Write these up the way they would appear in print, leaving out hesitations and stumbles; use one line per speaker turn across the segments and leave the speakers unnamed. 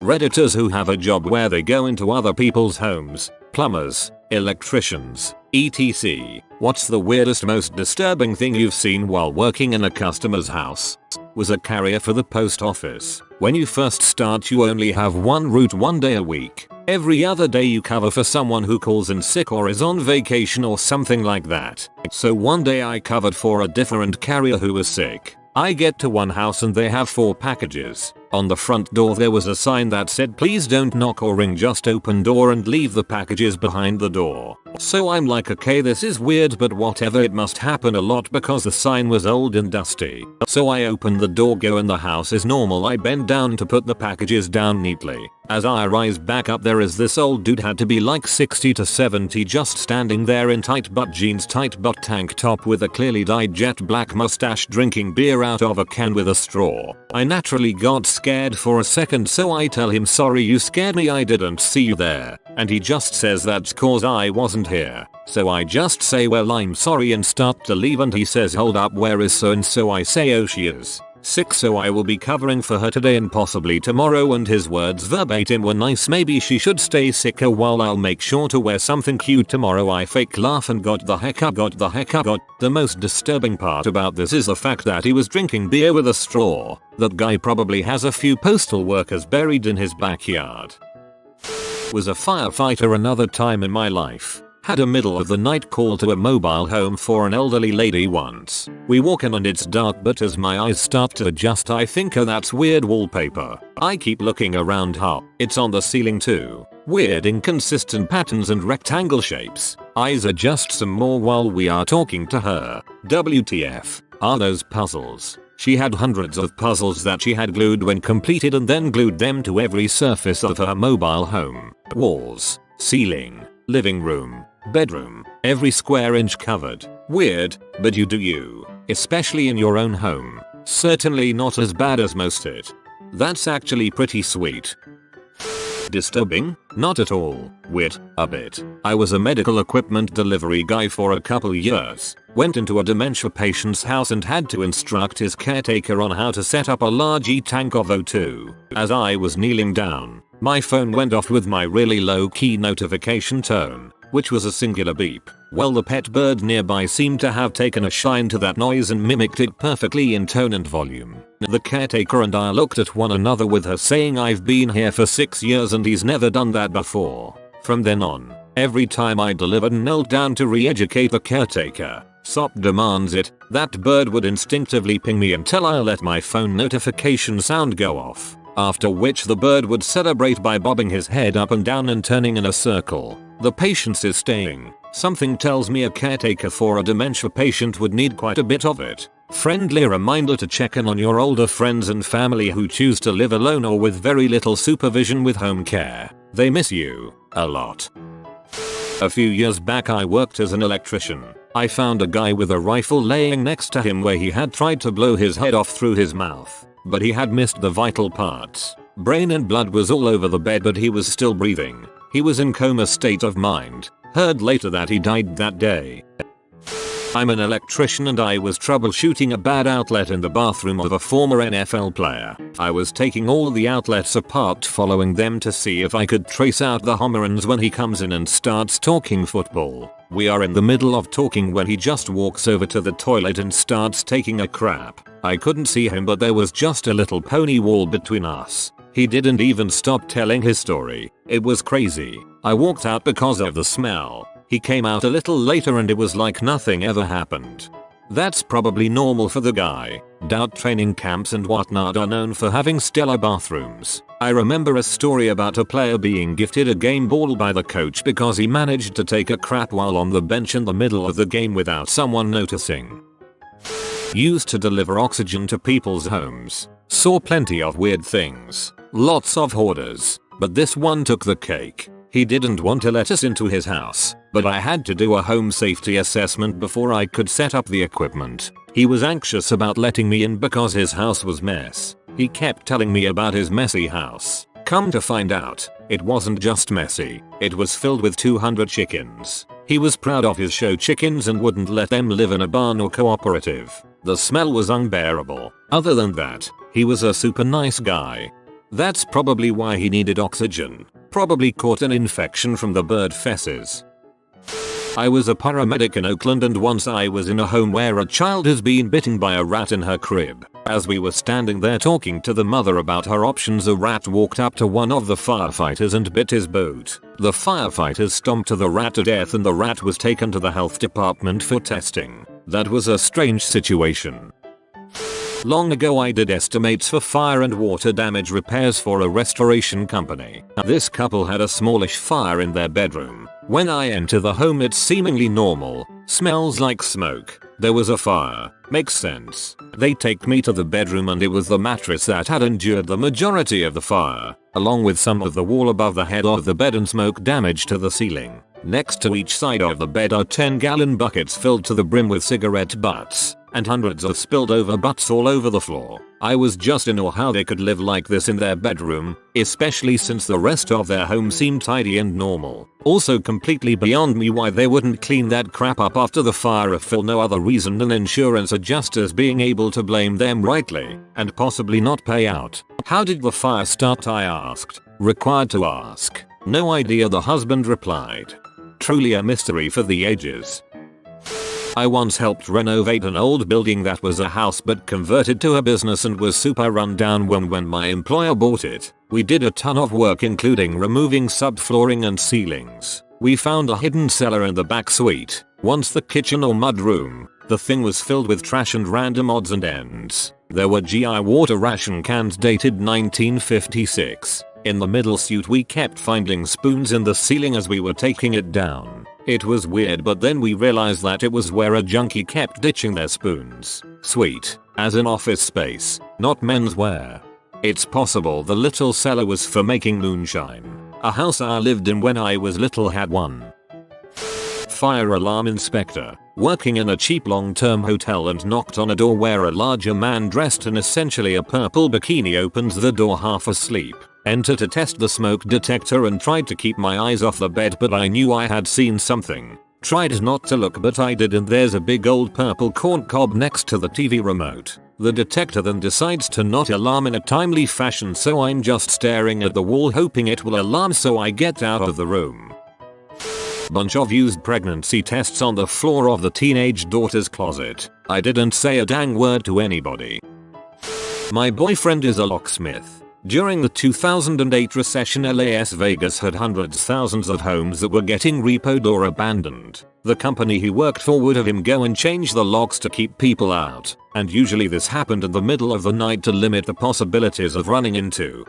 Redditors who have a job where they go into other people's homes, plumbers, electricians, etc. What's the weirdest, most disturbing thing you've seen while working in a customer's house? Was a carrier for the post office. When you first start you only have one route one day a week. Every other day you cover for someone who calls in sick or is on vacation or something like that. So one day I covered for a different carrier who was sick. I get to one house and they have 4 packages. On the front door there was a sign that said please don't knock or ring, just open door and leave the packages behind the door. So I'm like, okay, this is weird but whatever, it must happen a lot because the sign was old and dusty. So I open the door, go in, the house is normal. I bend down to put the packages down neatly. As I rise back up there is this old dude, had to be like 60 to 70, just standing there in tight butt jeans, tight butt tank top with a clearly dyed jet black mustache, drinking beer out of a can with a straw. I naturally got scared for a second, so I tell him sorry, you scared me, I didn't see you there. And he just says that's cause I wasn't here. So I just say well I'm sorry and start to leave, and he says hold up, where is so and so? I say oh she is sick so I will be covering for her today and possibly tomorrow, and his words verbatim were nice, maybe she should stay sick a while, I'll make sure to wear something cute tomorrow. I fake laugh and got the heck up. The most disturbing part about this is the fact that he was drinking beer with a straw. That guy probably has a few postal workers buried in his backyard. Was a firefighter another time in my life. Had a middle of the night call to a mobile home for an elderly lady once. We walk in and it's dark, but as my eyes start to adjust I think oh that's weird wallpaper. I keep looking around, it's on the ceiling too. Weird inconsistent patterns and rectangle shapes. Eyes adjust some more while we are talking to her. WTF are those puzzles? She had hundreds of puzzles that she had glued when completed and then glued them to every surface of her mobile home. Walls, ceiling, living room, bedroom, every square inch covered. Weird, but you do you. Especially in your own home. Certainly not as bad as most it. That's actually pretty sweet. Disturbing? Not at all. Weird? A bit. I was a medical equipment delivery guy for a couple years. Went into a dementia patient's house and had to instruct his caretaker on how to set up a large e-tank of O2. As I was kneeling down, my phone went off with my really low-key notification tone, which was a singular beep. Well, the pet bird nearby seemed to have taken a shine to that noise and mimicked it perfectly in tone and volume. The caretaker and I looked at one another with her saying I've been here for 6 years and he's never done that before. From then on, every time I delivered and knelt down to re-educate the caretaker, SOP demands it, that bird would instinctively ping me until I let my phone notification sound go off. After which the bird would celebrate by bobbing his head up and down and turning in a circle. The patience is staying. Something tells me a caretaker for a dementia patient would need quite a bit of it. Friendly reminder to check in on your older friends and family who choose to live alone or with very little supervision with home care. They miss you a lot. A few years back I worked as an electrician. I found a guy with a rifle laying next to him where he had tried to blow his head off through his mouth, but he had missed the vital parts. Brain and blood was all over the bed, but he was still breathing. He was in coma state of mind. Heard later that he died that day. I'm an electrician and I was troubleshooting a bad outlet in the bathroom of a former NFL player. I was taking all the outlets apart, following them to see if I could trace out the homerons when he comes in and starts talking football. We are in the middle of talking when he just walks over to the toilet and starts taking a crap. I couldn't see him, but there was just a little pony wall between us. He didn't even stop telling his story. It was crazy. I walked out because of the smell. He came out a little later and it was like nothing ever happened. That's probably normal for the guy. Doubt training camps and whatnot are known for having stellar bathrooms. I remember a story about a player being gifted a game ball by the coach because he managed to take a crap while on the bench in the middle of the game without someone noticing. Used to deliver oxygen to people's homes. Saw plenty of weird things. Lots of hoarders. But this one took the cake. He didn't want to let us into his house, but I had to do a home safety assessment before I could set up the equipment. He was anxious about letting me in because his house was mess. He kept telling me about his messy house. Come to find out, it wasn't just messy, it was filled with 200 chickens. He was proud of his show chickens and wouldn't let them live in a barn or cooperative. The smell was unbearable. Other than that, he was a super nice guy. That's probably why he needed oxygen. Probably caught an infection from the bird feces. I was a paramedic in Oakland and once I was in a home where a child has been bitten by a rat in her crib. As we were standing there talking to the mother about her options, a rat walked up to one of the firefighters and bit his boot. The firefighters stomped the rat to death and the rat was taken to the health department for testing. That was a strange situation. Long ago I did estimates for fire and water damage repairs for a restoration company. This couple had a smallish fire in their bedroom. When I enter the home it's seemingly normal. Smells like smoke. There was a fire. Makes sense. They take me to the bedroom and it was the mattress that had endured the majority of the fire, along with some of the wall above the head of the bed and smoke damage to the ceiling. Next to each side of the bed are 10-gallon buckets filled to the brim with cigarette butts, and hundreds of spilled over butts all over the floor. I was just in awe how they could live like this in their bedroom, especially since the rest of their home seemed tidy and normal. Also completely beyond me why they wouldn't clean that crap up after the fire if for no other reason than insurance adjusters being able to blame them rightly, and possibly not pay out. How did the fire start, I asked. Required to ask. No idea, the husband replied. Truly a mystery for the ages. I once helped renovate an old building that was a house but converted to a business and was super run down when my employer bought it. We did a ton of work including removing subflooring and ceilings. We found a hidden cellar in the back suite, once the kitchen or mud room. The thing was filled with trash and random odds and ends. There were GI water ration cans dated 1956. In the middle suite we kept finding spoons in the ceiling as we were taking it down. It was weird, but then we realized that it was where a junkie kept ditching their spoons. Sweet, as in office space, not menswear. It's possible the little cellar was for making moonshine. A house I lived in when I was little had one. Fire alarm inspector, working in a cheap long-term hotel and knocked on a door where a larger man dressed in essentially a purple bikini opens the door half asleep. Enter to test the smoke detector and tried to keep my eyes off the bed, but I knew I had seen something. Tried not to look, but I did, and there's a big old purple corn cob next to the TV remote. The detector then decides to not alarm in a timely fashion, so I'm just staring at the wall hoping it will alarm, so I get out of the room. Bunch of used pregnancy tests on the floor of the teenage daughter's closet. I didn't say a dang word to anybody. My boyfriend is a locksmith. During the 2008 recession, Las Vegas had thousands of homes that were getting repoed or abandoned. The company he worked for would have him go and change the locks to keep people out, and usually this happened in the middle of the night to limit the possibilities of running into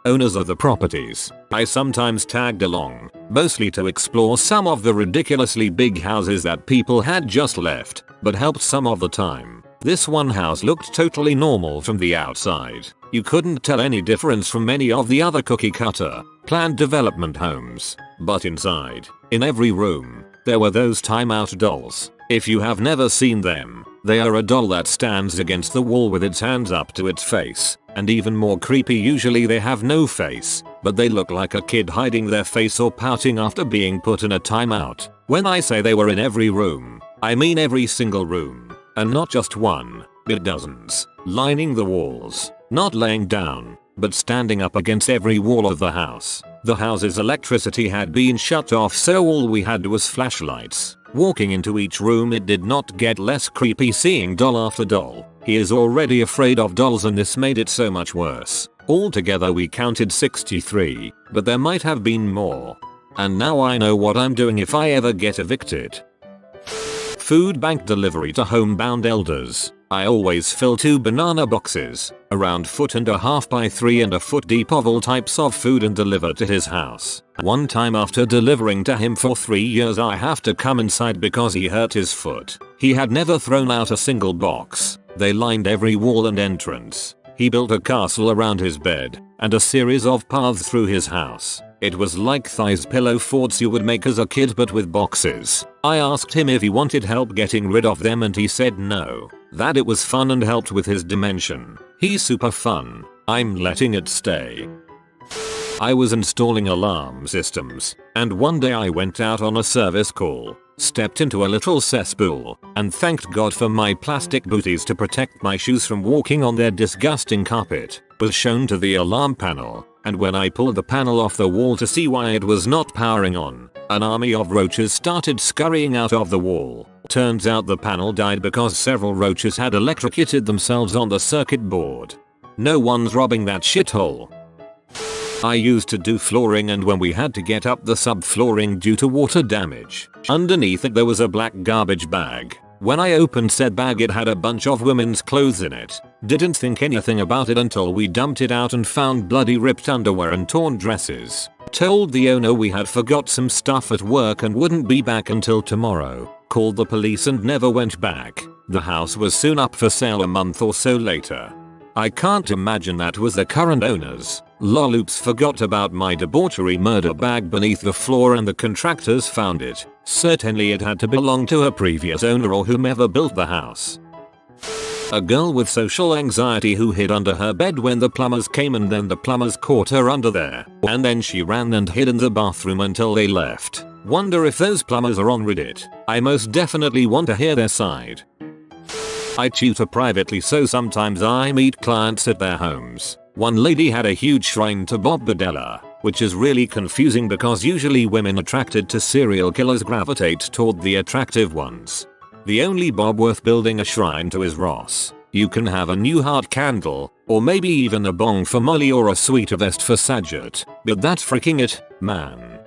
owners of the properties. I sometimes tagged along, mostly to explore some of the ridiculously big houses that people had just left, but helped some of the time. This one house looked totally normal from the outside. You couldn't tell any difference from any of the other cookie cutter, planned development homes. But inside, in every room, there were those timeout dolls. If you have never seen them, they are a doll that stands against the wall with its hands up to its face. And even more creepy, usually they have no face, but they look like a kid hiding their face or pouting after being put in a timeout. When I say they were in every room, I mean every single room. And not just one, but dozens, lining the walls, not laying down, but standing up against every wall of the house. The house's electricity had been shut off, so all we had was flashlights. Walking into each room, it did not get less creepy seeing doll after doll. He is already afraid of dolls and this made it so much worse. Altogether we counted 63, but there might have been more. And now I know what I'm doing if I ever get evicted. Food bank delivery to homebound elders. I always fill 2 banana boxes, around 1.5 by 3 and a foot deep, of all types of food and deliver to his house. One time after delivering to him for 3 years, I have to come inside because he hurt his foot. He had never thrown out a single box. They lined every wall and entrance. He built a castle around his bed and a series of paths through his house. It was like thighs pillow forts you would make as a kid, but with boxes. I asked him if he wanted help getting rid of them and he said no. That it was fun and helped with his dimension. He's super fun. I'm letting it stay. I was installing alarm systems, and one day I went out on a service call, stepped into a little cesspool, and thanked God for my plastic booties to protect my shoes from walking on their disgusting carpet. Was shown to the alarm panel, and when I pulled the panel off the wall to see why it was not powering on, an army of roaches started scurrying out of the wall. Turns out the panel died because several roaches had electrocuted themselves on the circuit board. No one's robbing that shithole. I used to do flooring, and when we had to get up the subflooring due to water damage, underneath it there was a black garbage bag. When I opened said bag, it had a bunch of women's clothes in it. Didn't think anything about it until we dumped it out and found bloody ripped underwear and torn dresses. Told the owner we had forgot some stuff at work and wouldn't be back until tomorrow. Called the police and never went back. The house was soon up for sale a month or so later. I can't imagine that was the current owners. Loloops forgot about my debauchery murder bag beneath the floor and the contractors found it. Certainly it had to belong to a previous owner or whomever built the house. A girl with social anxiety who hid under her bed when the plumbers came, and then the plumbers caught her under there. And then she ran and hid in the bathroom until they left. Wonder if those plumbers are on Reddit. I most definitely want to hear their side. I tutor privately, so sometimes I meet clients at their homes. One lady had a huge shrine to Bob Badella, which is really confusing because usually women attracted to serial killers gravitate toward the attractive ones. The only Bob worth building a shrine to is Ross. You can have a new heart candle, or maybe even a bong for Molly or a sweeter vest for Saget, but that's freaking it, man.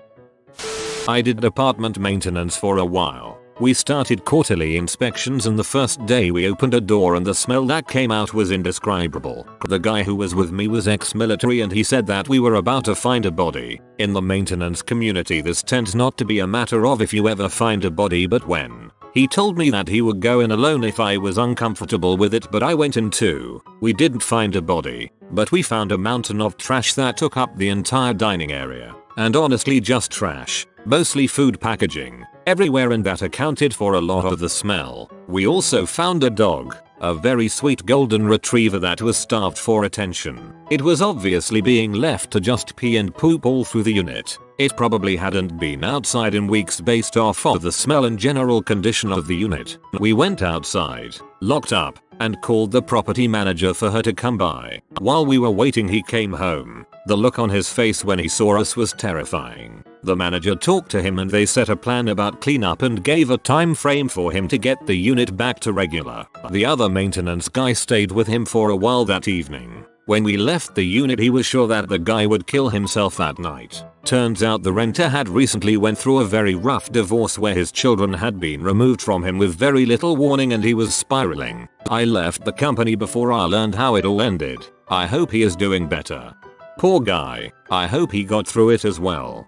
I did apartment maintenance for a while. We started quarterly inspections, and the first day we opened a door and the smell that came out was indescribable. The guy who was with me was ex-military, and he said that we were about to find a body. In the maintenance community this tends not to be a matter of if you ever find a body but when. He told me that he would go in alone if I was uncomfortable with it, but I went in too. We didn't find a body, but we found a mountain of trash that took up the entire dining area. And honestly just trash, mostly food packaging, everywhere, and that accounted for a lot of the smell. We also found a dog, a very sweet golden retriever that was starved for attention. It was obviously being left to just pee and poop all through the unit. It probably hadn't been outside in weeks based off of the smell and general condition of the unit. We went outside, locked up, and called the property manager for her to come by. While we were waiting, he came home. The look on his face when he saw us was terrifying. The manager talked to him and they set a plan about cleanup and gave a time frame for him to get the unit back to regular. The other maintenance guy stayed with him for a while that evening. When we left the unit, he was sure that the guy would kill himself that night. Turns out the renter had recently went through a very rough divorce where his children had been removed from him with very little warning, and he was spiraling. I left the company before I learned how it all ended. I hope he is doing better. Poor guy. I hope he got through it as well.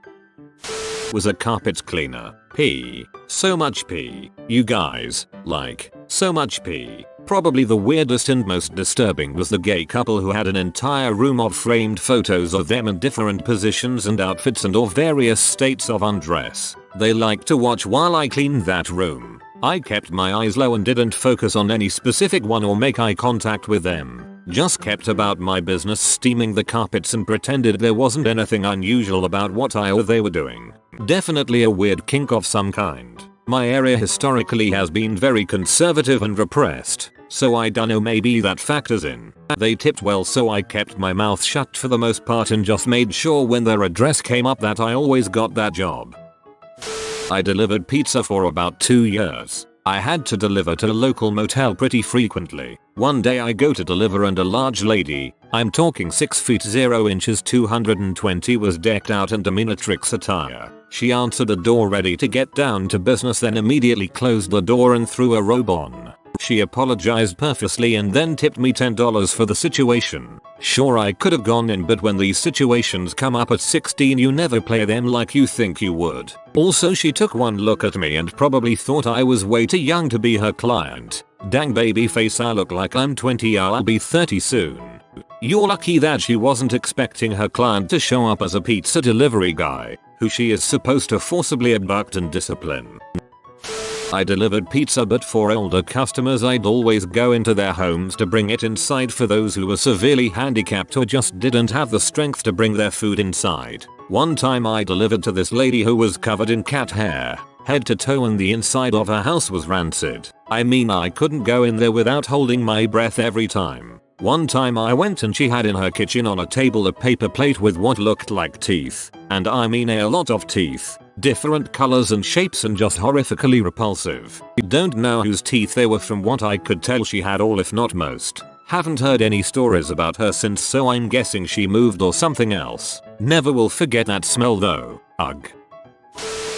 Was a carpet cleaner. Pee. So much pee. You guys, like, so much pee. Probably the weirdest and most disturbing was the gay couple who had an entire room of framed photos of them in different positions and outfits and of various states of undress. They liked to watch while I cleaned that room. I kept my eyes low and didn't focus on any specific one or make eye contact with them. Just kept about my business steaming the carpets and pretended there wasn't anything unusual about what I or they were doing. Definitely a weird kink of some kind. My area historically has been very conservative and repressed, so I dunno, maybe that factors in. They tipped well, so I kept my mouth shut for the most part and just made sure when their address came up that I always got that job. I delivered pizza for about 2 years. I had to deliver to a local motel pretty frequently. One day I go to deliver and a large lady, I'm talking 6 feet 0 inches 220, was decked out in dominatrix attire. She answered the door ready to get down to business, then immediately closed the door and threw a robe on. She apologized profusely and then tipped me $10 for the situation. Sure, I could have gone in, but when these situations come up at 16 you never play them like you think you would. Also, she took one look at me and probably thought I was way too young to be her client. Dang baby face, I look like I'm 20, I'll be 30 soon. You're lucky that she wasn't expecting her client to show up as a pizza delivery guy, who she is supposed to forcibly abduct and discipline. I delivered pizza, but for older customers I'd always go into their homes to bring it inside for those who were severely handicapped or just didn't have the strength to bring their food inside. One time I delivered to this lady who was covered in cat hair, head to toe, and the inside of her house was rancid. I mean, I couldn't go in there without holding my breath every time. One time I went and she had in her kitchen on a table a paper plate with what looked like teeth. And I mean a lot of teeth. Different colors and shapes and just horrifically repulsive. Don't know whose teeth they were. From what I could tell she had all if not most. Haven't heard any stories about her since, so I'm guessing she moved or something else. Never will forget that smell though. Ugh.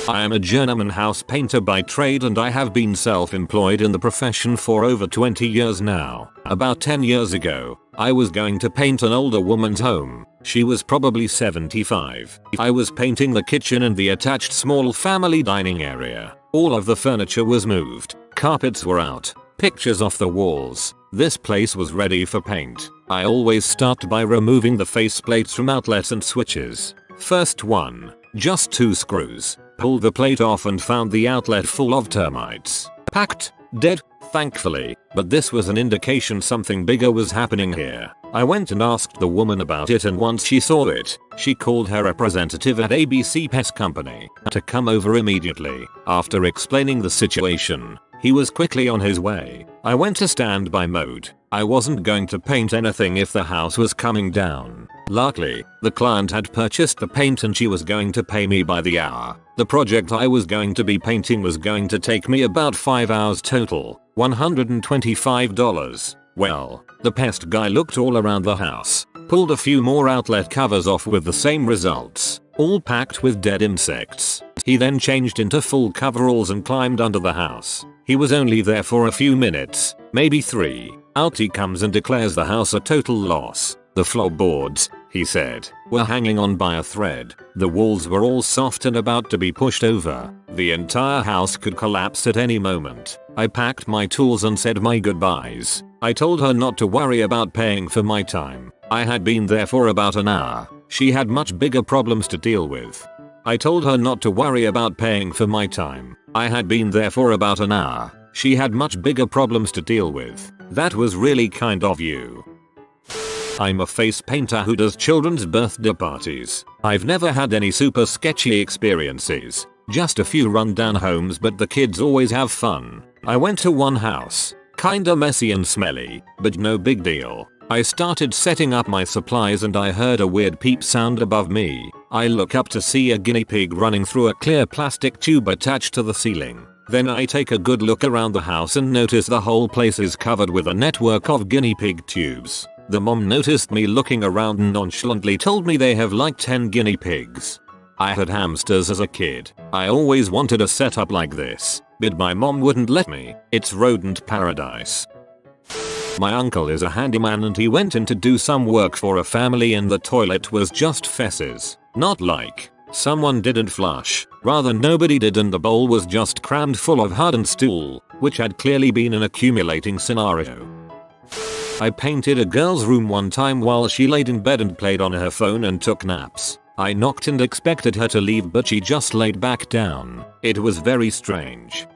I am a journeyman house painter by trade, and I have been self-employed in the profession for over 20 years now. About 10 years ago, I was going to paint an older woman's home. She was probably 75. I was painting the kitchen and the attached small family dining area. All of the furniture was moved. Carpets were out. Pictures off the walls. This place was ready for paint. I always start by removing the faceplates from outlets and switches. First one. Just 2 screws. Pulled the plate off and found the outlet full of termites. Packed, dead, thankfully, but this was an indication something bigger was happening here. I went and asked the woman about it, and once she saw it, she called her representative at ABC Pest Company to come over immediately. After explaining the situation, he was quickly on his way. I went to standby mode. I wasn't going to paint anything if the house was coming down. Luckily, the client had purchased the paint and she was going to pay me by the hour. The project I was going to be painting was going to take me about 5 hours total, $125. Well, the pest guy looked all around the house, pulled a few more outlet covers off with the same results, all packed with dead insects. He then changed into full coveralls and climbed under the house. He was only there for a few minutes, maybe 3. Out he comes and declares the house a total loss. The floorboards, he said, were hanging on by a thread. The walls were all soft and about to be pushed over. The entire house could collapse at any moment. I packed my tools and said my goodbyes. I told her not to worry about paying for my time. I had been there for about an hour. She had much bigger problems to deal with. I told her not to worry about paying for my time. I had been there for about an hour. She had much bigger problems to deal with. That was really kind of you. I'm a face painter who does children's birthday parties. I've never had any super sketchy experiences. Just a few rundown homes, but the kids always have fun. I went to one house. Kinda messy and smelly, but no big deal. I started setting up my supplies and I heard a weird peep sound above me. I look up to see a guinea pig running through a clear plastic tube attached to the ceiling. Then I take a good look around the house and notice the whole place is covered with a network of guinea pig tubes. The mom noticed me looking around and nonchalantly told me they have like 10 guinea pigs. I had hamsters as a kid. I always wanted a setup like this, but my mom wouldn't let me. It's rodent paradise. My uncle is a handyman and he went in to do some work for a family and the toilet was just fesses. Not like someone didn't flush, rather nobody did, and the bowl was just crammed full of hardened stool, which had clearly been an accumulating scenario. I painted a girl's room one time while she laid in bed and played on her phone and took naps. I knocked and expected her to leave, but she just laid back down. It was very strange.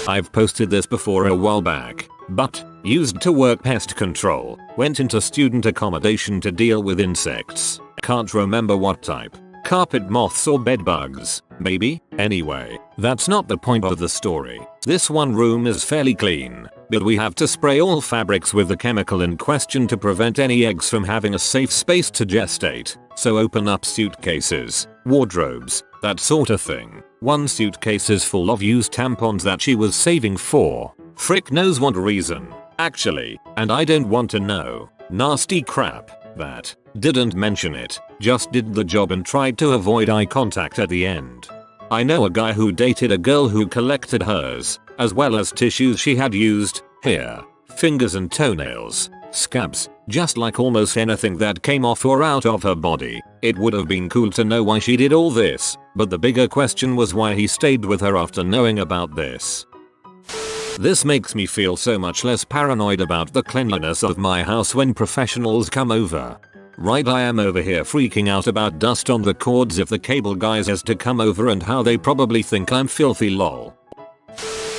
I've posted this before a while back, but used to work pest control. Went into student accommodation to deal with insects. Can't remember what type. Carpet moths or bed bugs, maybe? Anyway, that's not the point of the story. This one room is fairly clean, but we have to spray all fabrics with the chemical in question to prevent any eggs from having a safe space to gestate. So open up suitcases, wardrobes, that sort of thing. One suitcase is full of used tampons that she was saving for frick knows what reason, actually, and I don't want to know. Nasty crap. That didn't mention it, just did the job and tried to avoid eye contact at the end. I know a guy who dated a girl who collected hers, as well as tissues she had used, hair, fingers and toenails, scabs, just like almost anything that came off or out of her body. It would have been cool to know why she did all this, but the bigger question was why he stayed with her after knowing about this. This makes me feel so much less paranoid about the cleanliness of my house when professionals come over. Right, I am over here freaking out about dust on the cords if the cable guys has to come over and how they probably think I'm filthy lol.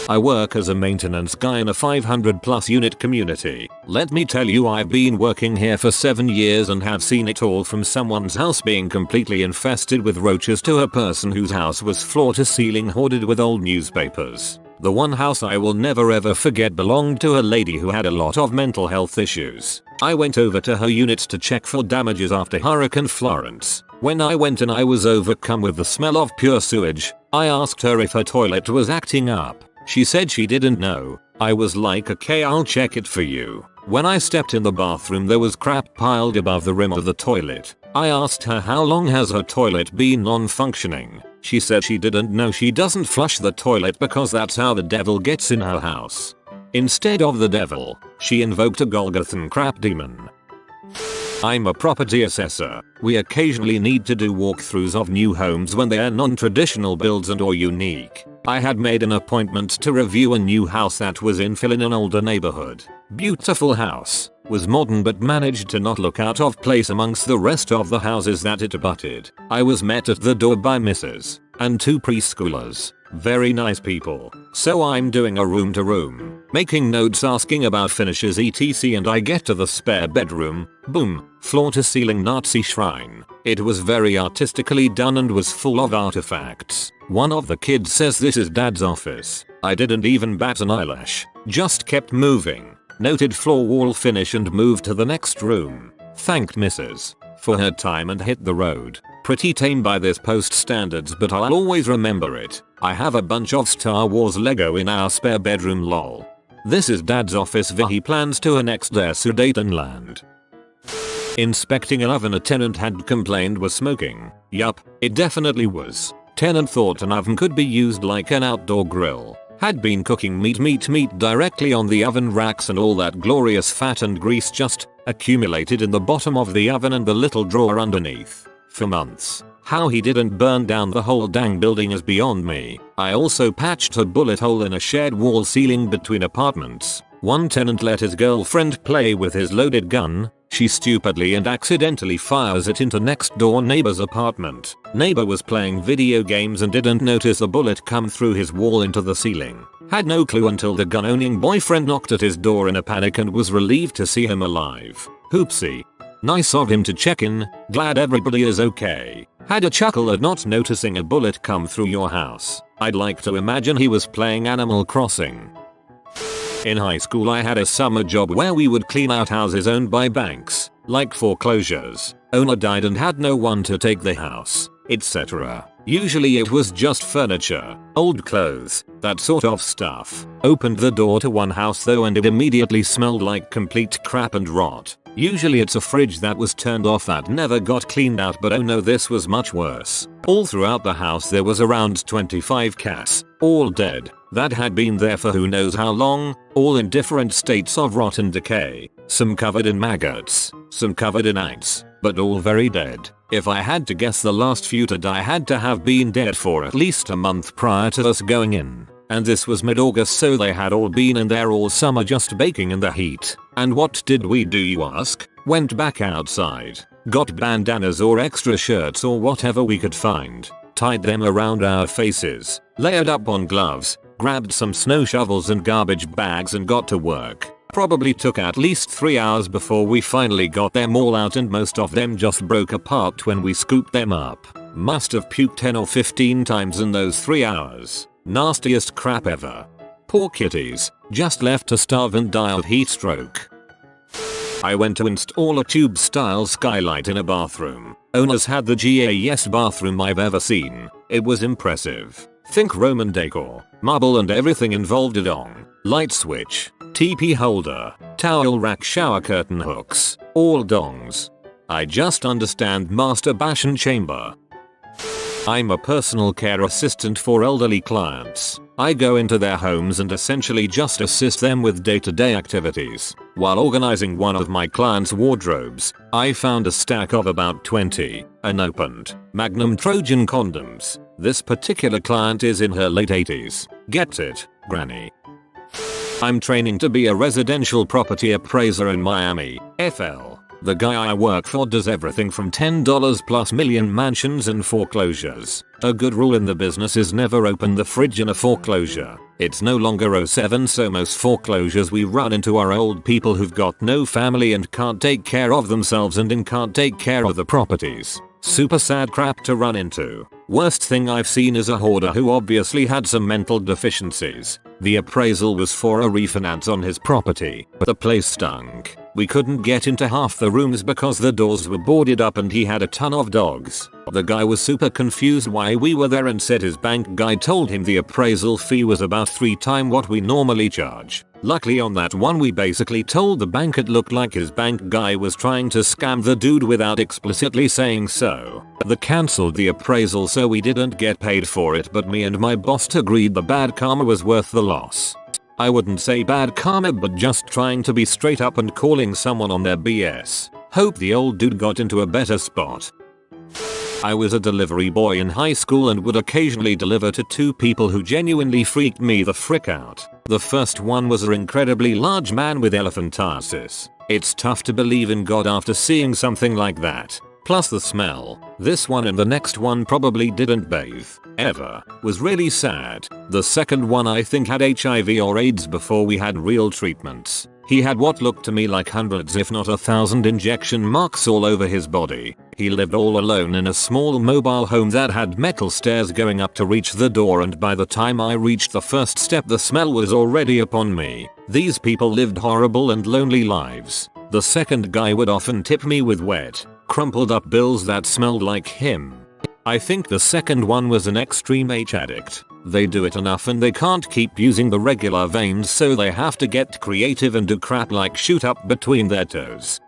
I work as a maintenance guy in a 500 plus unit community. Let me tell you, I've been working here for 7 years and have seen it all, from someone's house being completely infested with roaches to a person whose house was floor to ceiling hoarded with old newspapers. The one house I will never ever forget belonged to a lady who had a lot of mental health issues. I went over to her unit to check for damages after Hurricane Florence. When I went in, I was overcome with the smell of pure sewage. I asked her if her toilet was acting up. She said she didn't know. I was like, okay, I'll check it for you. When I stepped in the bathroom, there was crap piled above the rim of the toilet. I asked her how long has her toilet been non-functioning. She said she didn't know. She doesn't flush the toilet because that's how the devil gets in her house. Instead of the devil, she invoked a Golgothan crap demon. I'm a property assessor. We occasionally need to do walkthroughs of new homes when they are non-traditional builds and or unique. I had made an appointment to review a new house that was infill in an older neighborhood. Beautiful house, was modern but managed to not look out of place amongst the rest of the houses that it abutted. I was met at the door by Mrs. and 2 preschoolers. Very nice people. So I'm doing a room to room, making notes, asking about finishes etc, and I get to the spare bedroom. Boom, floor to ceiling Nazi shrine. It was very artistically done and was full of artifacts. One of the kids says this is dad's office. I didn't even bat an eyelash, just kept moving. Noted floor wall finish and moved to the next room. Thanked Mrs. for her time and hit the road. Pretty tame by this post standards, but I'll always remember it. I have a bunch of Star Wars Lego in our spare bedroom, lol. This is dad's office where he plans to annex their Sudetenland. Inspecting an oven a tenant had complained was smoking. Yup, it definitely was. Tenant thought an oven could be used like an outdoor grill. Had been cooking meat directly on the oven racks, and all that glorious fat and grease just accumulated in the bottom of the oven and the little drawer underneath. For months. How he didn't burn down the whole dang building is beyond me. I also patched a bullet hole in a shared wall ceiling between apartments. One tenant let his girlfriend play with his loaded gun. She stupidly and accidentally fires it into next door neighbor's apartment. Neighbor was playing video games and didn't notice a bullet come through his wall into the ceiling. Had no clue until the gun-owning boyfriend knocked at his door in a panic and was relieved to see him alive. Oopsie. Nice of him to check in. Glad everybody is okay. Had a chuckle at not noticing a bullet come through your house. I'd like to imagine he was playing Animal Crossing. In high school I had a summer job where we would clean out houses owned by banks, like foreclosures. Owner died and had no one to take the house, etc. Usually it was just furniture, old clothes, that sort of stuff. Opened the door to one house though and it immediately smelled like complete crap and rot. Usually it's a fridge that was turned off that never got cleaned out, but oh no, this was much worse. All throughout the house there was around 25 cats, all dead, that had been there for who knows how long, all in different states of rot and decay. Some covered in maggots, some covered in ants, but all very dead. If I had to guess, the last few to die had to have been dead for at least a month prior to us going in. And this was mid-August, so they had all been in there all summer just baking in the heat. And what did we do, you ask? Went back outside, got bandanas or extra shirts or whatever we could find, tied them around our faces, layered up on gloves, grabbed some snow shovels and garbage bags and got to work. Probably took at least 3 hours before we finally got them all out, and most of them just broke apart when we scooped them up. Must have puked 10 or 15 times in those 3 hours. Nastiest crap ever. Poor kitties, just left to starve and die of heat stroke. I went to install a tube style skylight in a bathroom. Owners had the GAS bathroom I've ever seen. It was impressive. Think Roman decor, marble and everything involved, a dong, light switch, TP holder, towel rack, shower curtain hooks, all dongs. I just understand masturbation chamber. I'm a personal care assistant for elderly clients. I go into their homes and essentially just assist them with day-to-day activities. While organizing one of my clients' wardrobes, I found a stack of about 20 unopened Magnum Trojan condoms. This particular client is in her late 80s. Gets it, granny. I'm training to be a residential property appraiser in Miami, FL. The guy I work for does everything from $10 plus million mansions and foreclosures. A good rule in the business is never open the fridge in a foreclosure. It's no longer '07, so most foreclosures we run into are old people who've got no family and can't take care of themselves and can't take care of the properties. Super sad crap to run into. Worst thing I've seen is a hoarder who obviously had some mental deficiencies. The appraisal was for a refinance on his property, but the place stunk. We couldn't get into half the rooms because the doors were boarded up and he had a ton of dogs. The guy was super confused why we were there and said his bank guy told him the appraisal fee was about 3 times what we normally charge. Luckily on that one we basically told the bank it looked like his bank guy was trying to scam the dude without explicitly saying so. They cancelled the appraisal so we didn't get paid for it, but me and my boss agreed the bad karma was worth the loss. I wouldn't say bad karma, but just trying to be straight up and calling someone on their BS. Hope the old dude got into a better spot. I was a delivery boy in high school and would occasionally deliver to 2 people who genuinely freaked me the frick out. The first one was an incredibly large man with elephantiasis. It's tough to believe in God after seeing something like that. Plus the smell. This one and the next one probably didn't bathe, ever. Was really sad. The second one I think had HIV or AIDS before we had real treatments. He had what looked to me like hundreds if not 1,000 injection marks all over his body. He lived all alone in a small mobile home that had metal stairs going up to reach the door, and by the time I reached the first step the smell was already upon me. These people lived horrible and lonely lives. The second guy would often tip me with wet, crumpled up bills that smelled like him. I think the second one was an extreme H addict. They do it enough and they can't keep using the regular veins, so they have to get creative and do crap like shoot up between their toes.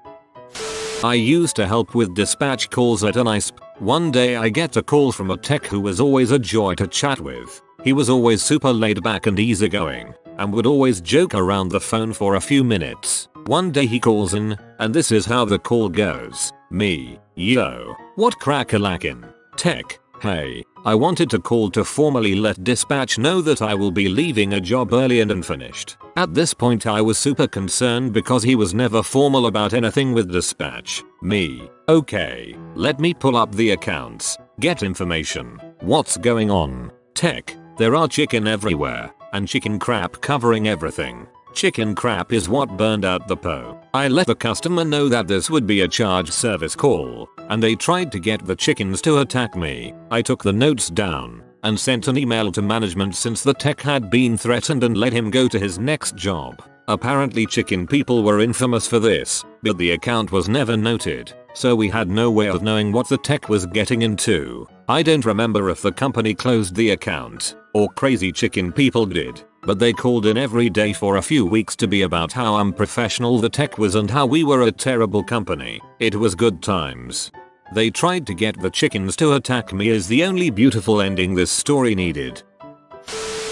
I used to help with dispatch calls at an ISP. One day I get a call from a tech who was always a joy to chat with. He was always super laid back and easygoing, and would always joke around the phone for a few minutes. One day he calls in, and this is how the call goes. Me: yo, what crack-a-lackin'? Tech: hey, I wanted to call to formally let dispatch know that I will be leaving a job early and unfinished. At this point I was super concerned because he was never formal about anything with dispatch. Me: okay, let me pull up the accounts, get information. What's going on? Tech: there are chicken everywhere, and chicken crap covering everything. Chicken crap is what burned out the PO. I let the customer know that this would be a charge service call, and they tried to get the chickens to attack me. I took the notes down and sent an email to management since the tech had been threatened and let him go to his next job. Apparently chicken people were infamous for this, but the account was never noted, so we had no way of knowing what the tech was getting into. I don't remember if the company closed the account or crazy chicken people did, but they called in every day for a few weeks to be about how unprofessional the tech was and how we were a terrible company. It was good times. They tried to get the chickens to attack me is the only beautiful ending this story needed.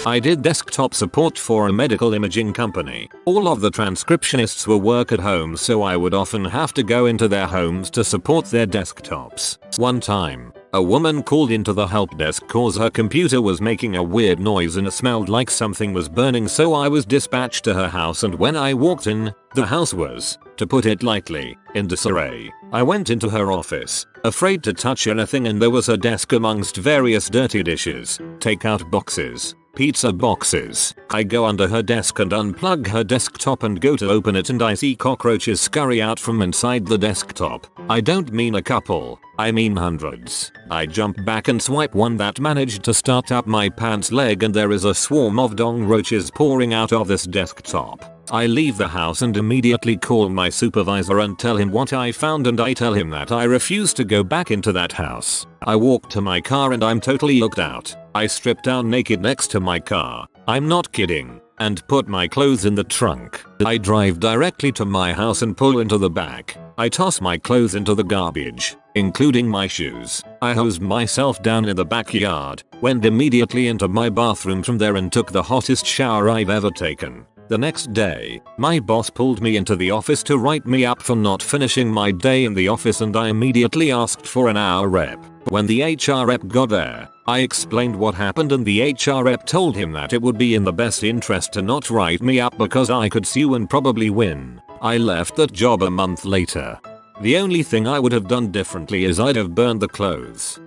I did desktop support for a medical imaging company. All of the transcriptionists were work at home, so I would often have to go into their homes to support their desktops. One time, a woman called into the help desk cause her computer was making a weird noise and it smelled like something was burning, so I was dispatched to her house, and when I walked in, the house was, to put it lightly, in disarray. I went into her office, afraid to touch anything, and there was her desk amongst various dirty dishes, takeout boxes, pizza boxes. I go under her desk and unplug her desktop and go to open it, and I see cockroaches scurry out from inside the desktop. I don't mean a couple, I mean hundreds. I jump back and swipe one that managed to start up my pants leg, and there is a swarm of dong roaches pouring out of this desktop. I leave the house and immediately call my supervisor and tell him what I found, and I tell him that I refuse to go back into that house. I walk to my car and I'm totally looked out. I strip down naked next to my car, I'm not kidding, and put my clothes in the trunk. I drive directly to my house and pull into the back. I toss my clothes into the garbage, including my shoes. I hosed myself down in the backyard, went immediately into my bathroom from there and took the hottest shower I've ever taken. The next day, my boss pulled me into the office to write me up for not finishing my day in the office, and I immediately asked for an hour rep. When the HR rep got there, I explained what happened, and the HR rep told him that it would be in the best interest to not write me up because I could sue and probably win. I left that job a month later. The only thing I would have done differently is I'd have burned the clothes.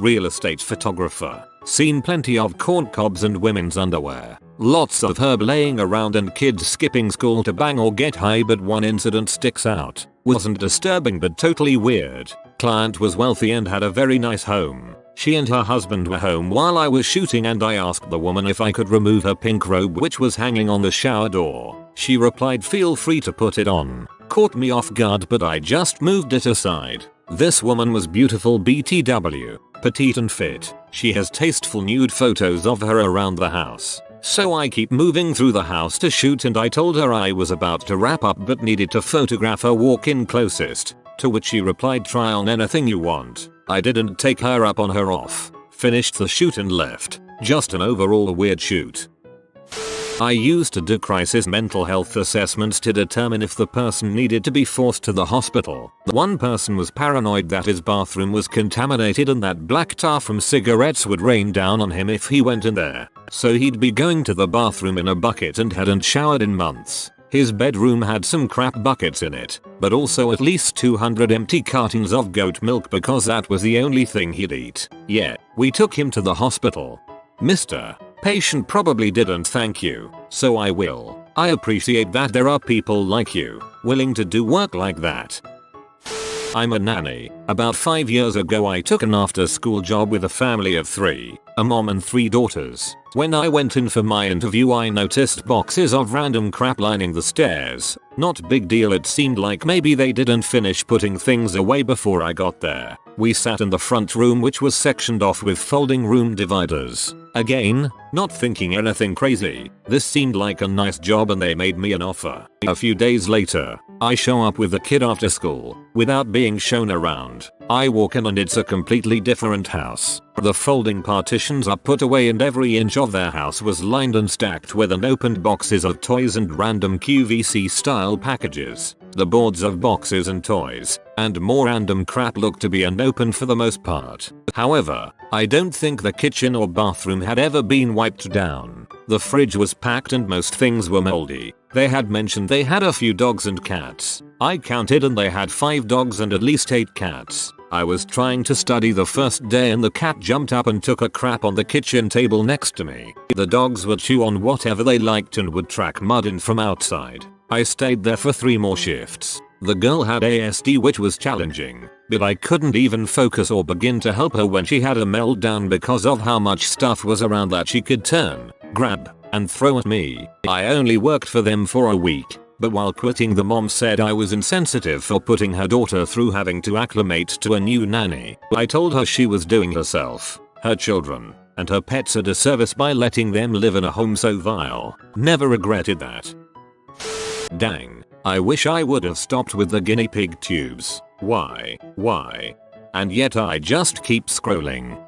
Real estate photographer. Seen plenty of corn cobs and women's underwear. Lots of herb laying around and kids skipping school to bang or get high, but one incident sticks out. Wasn't disturbing but totally weird. Client was wealthy and had a very nice home. She and her husband were home while I was shooting and I asked the woman if I could remove her pink robe which was hanging on the shower door. She replied, "Feel free to put it on." Caught me off guard but I just moved it aside. This woman was beautiful BTW, petite and fit. She has tasteful nude photos of her around the house. So I keep moving through the house to shoot and I told her I was about to wrap up but needed to photograph her walk-in closest. To which she replied, "Try on anything you want." I didn't take her up on her off. Finished the shoot and left. Just an overall weird shoot. I used to do crisis mental health assessments to determine if the person needed to be forced to the hospital. One person was paranoid that his bathroom was contaminated and that black tar from cigarettes would rain down on him if he went in there. So he'd be going to the bathroom in a bucket and hadn't showered in months. His bedroom had some crap buckets in it, but also at least 200 empty cartons of goat milk because that was the only thing he'd eat. Yeah, we took him to the hospital. Mr. Patient probably didn't thank you, so I will. I appreciate that there are people like you, willing to do work like that. I'm a nanny. About 5 years ago I took an after-school job with a family of 3, a mom and 3 daughters. When I went in for my interview I noticed boxes of random crap lining the stairs. Not big deal, it seemed like maybe they didn't finish putting things away before I got there. We sat in the front room which was sectioned off with folding room dividers. Again, not thinking anything crazy. This seemed like a nice job and they made me an offer. A few days later, I show up with the kid after school, without being shown around. I walk in and it's a completely different house. The folding partitions are put away and every inch of their house was lined and stacked with unopened boxes of toys and random QVC style packages. The boards of boxes and toys, and more random crap looked to be unopened for the most part. However, I don't think the kitchen or bathroom had ever been wiped down. The fridge was packed and most things were moldy. They had mentioned they had a few dogs and cats. I counted and they had 5 dogs and at least 8 cats. I was trying to study the first day and the cat jumped up and took a crap on the kitchen table next to me. The dogs would chew on whatever they liked and would track mud in from outside. I stayed there for 3 more shifts. The girl had ASD which was challenging, but I couldn't even focus or begin to help her when she had a meltdown because of how much stuff was around that she could turn, grab, and throw at me. I only worked for them for a week, but while quitting the mom said I was insensitive for putting her daughter through having to acclimate to a new nanny. I told her she was doing herself, her children, and her pets a disservice by letting them live in a home so vile. Never regretted that. Dang. I wish I would have stopped with the guinea pig tubes. Why? And yet I just keep scrolling.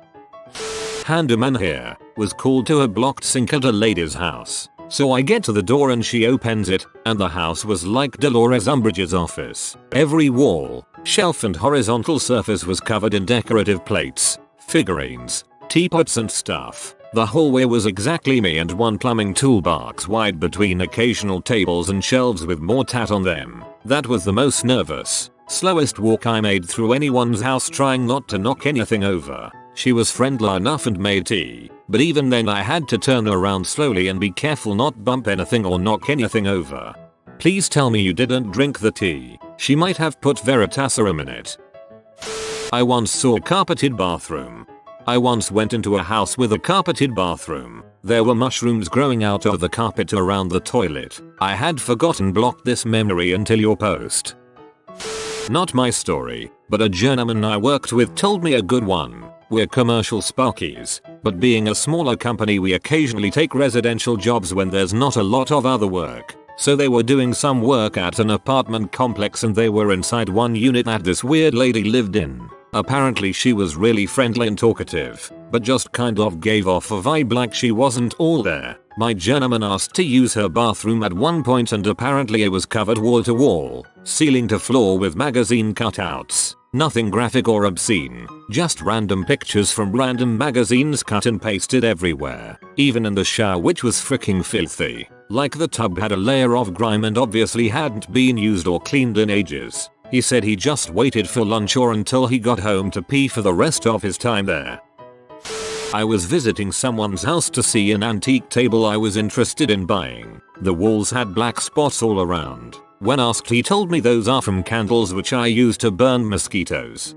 Handyman here was called to a blocked sink at a lady's house. So I get to the door and she opens it, and the house was like Dolores Umbridge's office. Every wall, shelf and horizontal surface was covered in decorative plates, figurines, teapots and stuff. The hallway was exactly me and one plumbing toolbox wide between occasional tables and shelves with more tat on them. That was the most nervous, slowest walk I made through anyone's house, trying not to knock anything over. She was friendly enough and made tea, but even then I had to turn around slowly and be careful not bump anything or knock anything over. Please tell me you didn't drink the tea. She might have put Veritaserum in it. I once saw a carpeted bathroom. I once went into a house with a carpeted bathroom. There were mushrooms growing out of the carpet around the toilet. I had forgotten blocked this memory until your post. Not my story, but a journeyman I worked with told me a good one. We're commercial sparkies, but being a smaller company we occasionally take residential jobs when there's not a lot of other work. So they were doing some work at an apartment complex and they were inside one unit that this weird lady lived in. Apparently she was really friendly and talkative, but just kind of gave off a vibe like she wasn't all there. My journeyman asked to use her bathroom at one point and apparently it was covered wall to wall, ceiling to floor with magazine cutouts. Nothing graphic or obscene, just random pictures from random magazines cut and pasted everywhere. Even in the shower, which was freaking filthy. Like the tub had a layer of grime and obviously hadn't been used or cleaned in ages. He said he just waited for lunch or until he got home to pee for the rest of his time there. I was visiting someone's house to see an antique table I was interested in buying. The walls had black spots all around. When asked, he told me those are from candles which I use to burn mosquitoes.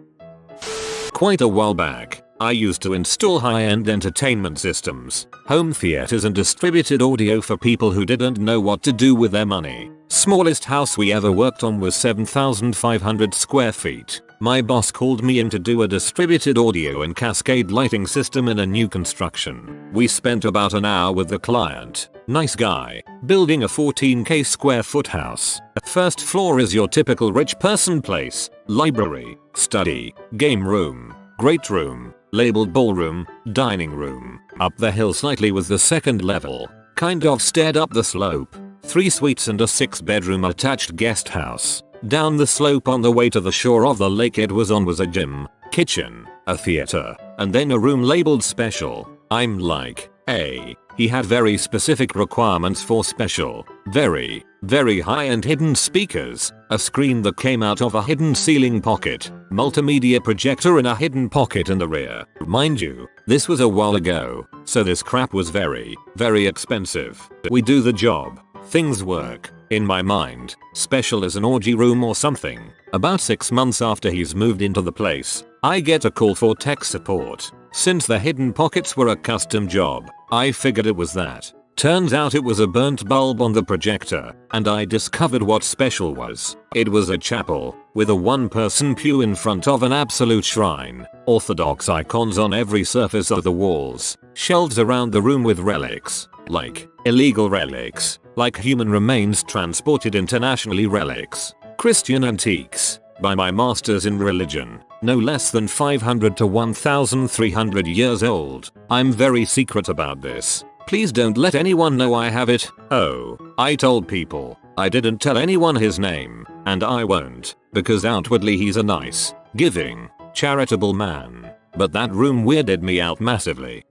Quite a while back, I used to install high-end entertainment systems, home theaters and distributed audio for people who didn't know what to do with their money. Smallest house we ever worked on was 7,500 square feet. My boss called me in to do a distributed audio and cascade lighting system in a new construction. We spent about an hour with the client. Nice guy. Building a 14k square foot house. First floor is your typical rich person place. Library, study, game room, great room, labeled ballroom, dining room. Up the hill slightly was the second level. Kind of stared up the slope. 3 suites and a 6-bedroom attached guest house. Down the slope on the way to the shore of the lake it was a gym, kitchen, a theater, and then a room labeled special. I'm like, hey, he had very specific requirements for special. Very, very high-end hidden speakers, a screen that came out of a hidden ceiling pocket, multimedia projector in a hidden pocket in the rear. Mind you, this was a while ago, so this crap was very, very expensive. We do the job. Things work. In my mind, special is an orgy room or something. About 6 months after he's moved into the place, I get a call for tech support. Since the hidden pockets were a custom job, I figured it was that. Turns out it was a burnt bulb on the projector, and I discovered what special was. It was a chapel, with a 1-person pew in front of an absolute shrine, orthodox icons on every surface of the walls, shelves around the room with relics, like illegal relics, like human remains transported internationally relics, Christian antiques, by my masters in religion, no less than 500 to 1,300 years old. I'm very secret about this. Please don't let anyone know I have it. Oh, I told people. I didn't tell anyone his name, and I won't, because outwardly he's a nice, giving, charitable man. But that room weirded me out massively.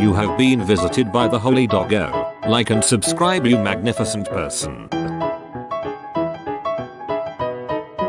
You have been visited by the Holy Doggo. Like and subscribe, you magnificent person.